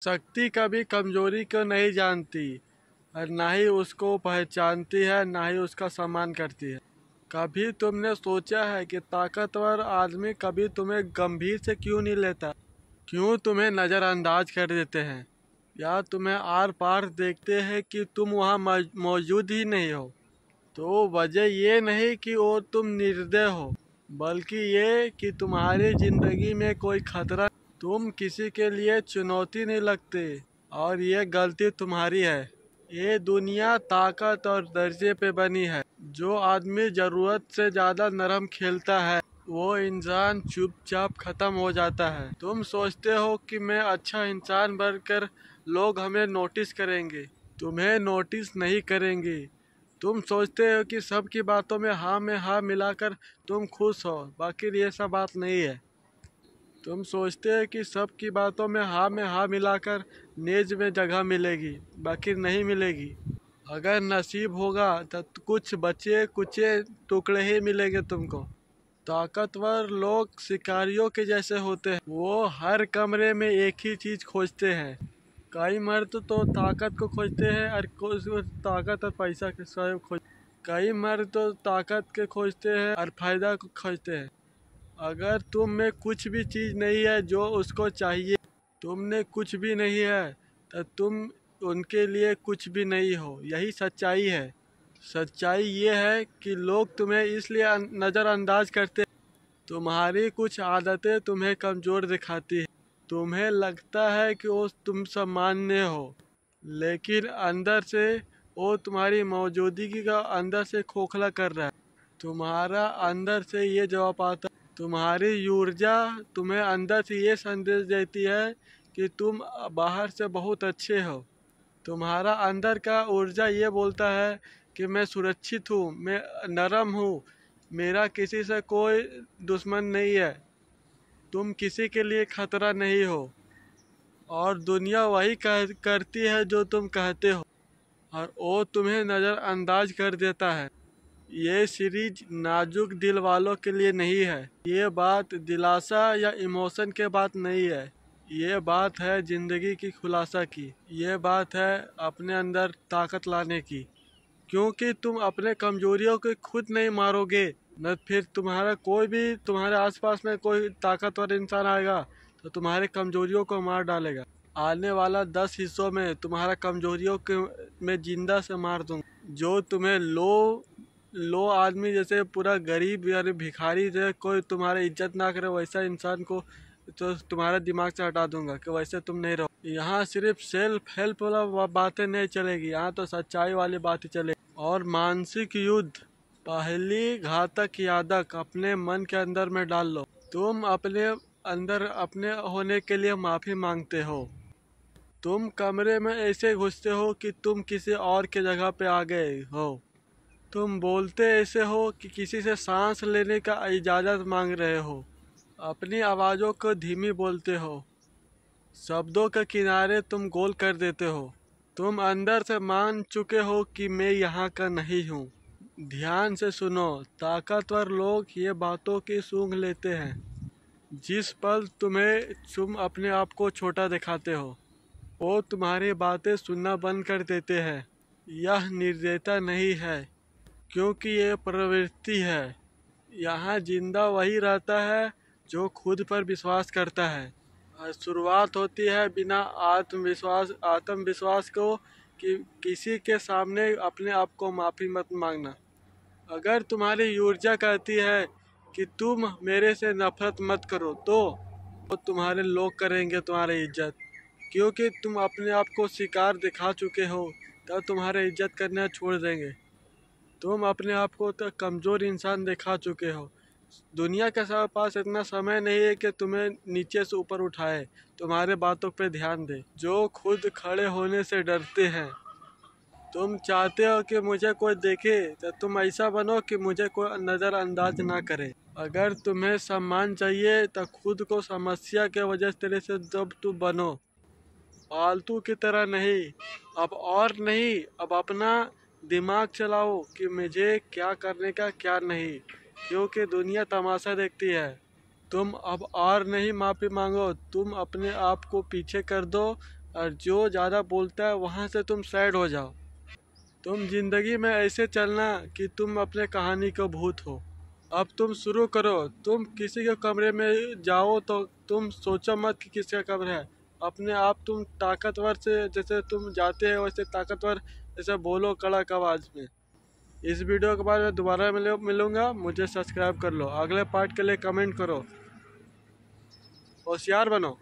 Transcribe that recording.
शक्ति कभी कमजोरी को नहीं जानती और ना ही उसको पहचानती है, ना ही उसका सम्मान करती है। कभी तुमने सोचा है कि ताकतवर आदमी कभी तुम्हें गंभीर से क्यों नहीं लेता? क्यों तुम्हें नज़रअंदाज कर देते हैं या तुम्हें आर पार देखते हैं कि तुम वहाँ मौजूद ही नहीं हो? तो वजह ये नहीं कि वो तुम निर्दय हो, बल्कि ये कि तुम्हारी जिंदगी में कोई खतरा, तुम किसी के लिए चुनौती नहीं लगते। और ये गलती तुम्हारी है। ये दुनिया ताकत और दर्जे पे बनी है। जो आदमी जरूरत से ज्यादा नरम खेलता है वो इंसान चुपचाप खत्म हो जाता है। तुम सोचते हो कि मैं अच्छा इंसान बनकर लोग हमें नोटिस करेंगे। तुम्हें नोटिस नहीं करेंगे। तुम सोचते हो कि सबकी बातों में हाँ मिलाकर तुम खुश हो, बाकी ये सब बात नहीं है। तुम सोचते हो कि सबकी बातों में हाँ मिलाकर नेज में जगह मिलेगी, बाकी नहीं मिलेगी। अगर नसीब होगा तो कुछ बचे कुचे टुकड़े ही मिलेंगे तुमको। ताकतवर लोग शिकारियों के जैसे होते हैं। वो हर कमरे में एक ही चीज खोजते हैं। कई मर्द तो ताकत को खोजते हैं और कुछ ताकत और पैसा के सब खोज। कई मर्द तो ताकत के खोजते हैं और फायदा को खोजते हैं। अगर तुम में कुछ भी चीज नहीं है जो उसको चाहिए, तुमने कुछ भी नहीं है, तो तुम उनके लिए कुछ भी नहीं हो। यही सच्चाई है। सच्चाई ये है कि लोग तुम्हें इसलिए नज़रअंदाज करते। तुम्हारी कुछ आदतें तुम्हें कमज़ोर दिखाती है। तुम्हें लगता है कि वो तुम सामान्य हो, लेकिन अंदर से वो तुम्हारी मौजूदगी का अंदर से खोखला कर रहा है। तुम्हारा अंदर से ये जवाब आता, तुम्हारी ऊर्जा तुम्हें अंदर से ये संदेश देती है कि तुम बाहर से बहुत अच्छे हो। तुम्हारा अंदर का ऊर्जा ये बोलता है कि मैं सुरक्षित हूँ, मैं नरम हूँ, मेरा किसी से कोई दुश्मन नहीं है, तुम किसी के लिए खतरा नहीं हो। और दुनिया वही करती है जो तुम कहते हो, और वो तुम्हें नज़रअंदाज कर देता है। ये सीरीज नाजुक दिल वालों के लिए नहीं है। ये बात दिलासा या इमोशन के बात नहीं है। ये बात है जिंदगी की खुलासा की। ये बात है अपने अंदर ताकत लाने की। क्योंकि तुम अपने कमजोरियों को खुद नहीं मारोगे, न फिर तुम्हारा कोई भी तुम्हारे आसपास में कोई ताकतवर इंसान आएगा तो तुम्हारे कमजोरियों को मार डालेगा। आने वाला 10 हिस्सों में तुम्हारा कमजोरियों के मैं जिंदा से मार दूंगा। जो तुम्हें लो आदमी जैसे पूरा गरीब या भिखारी जैसे कोई तुम्हारा इज्जत ना करे, वैसा इंसान को तो तुम्हारे दिमाग से हटा दूंगा कि वैसे तुम नहीं रहो। यहाँ सिर्फ सेल्फ हेल्प वाला बातें नहीं चलेगी, यहाँ तो सच्चाई वाली बातें चलेगी। और मानसिक युद्ध, पहली घातक यादक अपने मन के अंदर में डाल लो। तुम अपने अंदर अपने होने के लिए माफी मांगते हो। तुम कमरे में ऐसे घुसते हो कि तुम किसी और के जगह पे आ गए हो। तुम बोलते ऐसे हो कि किसी से सांस लेने का इजाज़त मांग रहे हो। अपनी आवाज़ों को धीमी बोलते हो। शब्दों के किनारे तुम गोल कर देते हो। तुम अंदर से मान चुके हो कि मैं यहाँ का नहीं हूँ। ध्यान से सुनो, ताकतवर लोग ये बातों की सूंघ लेते हैं। जिस पल तुम अपने आप को छोटा दिखाते हो, वो तुम्हारी बातें सुनना बंद कर देते हैं। यह निर्दयता नहीं है, क्योंकि ये प्रवृत्ति है। यहाँ जिंदा वही रहता है जो खुद पर विश्वास करता है। और शुरुआत होती है बिना आत्मविश्वास को कि किसी के सामने अपने आप को माफ़ी मत मांगना। अगर तुम्हारी ऊर्जा कहती है कि तुम मेरे से नफरत मत करो, तो तुम्हारे लोग करेंगे तुम्हारी इज्जत। क्योंकि तुम अपने आप को शिकार दिखा चुके हो, तब तुम्हारे इज्जत करना छोड़ देंगे। तुम अपने आप को तो कमज़ोर इंसान दिखा चुके हो। दुनिया के पास इतना समय नहीं है कि तुम्हें नीचे से ऊपर उठाए, तुम्हारे बातों पे ध्यान दे। जो खुद खड़े होने से डरते हैं। तुम चाहते हो कि मुझे कोई देखे, तो तुम ऐसा बनो कि मुझे कोई नज़रअंदाज ना करे। अगर तुम्हें सम्मान चाहिए तो खुद को समस्या के वजह तेरे से जब तुम बनो, फालतू की तरह नहीं। अब और नहीं, अब अपना दिमाग चलाओ कि मुझे क्या करने का क्या नहीं, क्योंकि दुनिया तमाशा देखती है। तुम अब और नहीं माफ़ी मांगो, तुम अपने आप को पीछे कर दो और जो ज़्यादा बोलता है वहाँ से तुम साइड हो जाओ। तुम जिंदगी में ऐसे चलना कि तुम अपने कहानी का भूत हो। अब तुम शुरू करो। तुम किसी के कमरे में जाओ तो तुम सोचो मत कि किसका कमरा है। अपने आप तुम ताकतवर से जैसे तुम जाते हो वैसे ताकतवर जैसे बोलो कड़क आवाज़ में। इस वीडियो के बाद मैं दोबारा मिलूंगा। मुझे सब्सक्राइब कर लो। अगले पार्ट के लिए कमेंट करो। होशियार बनो।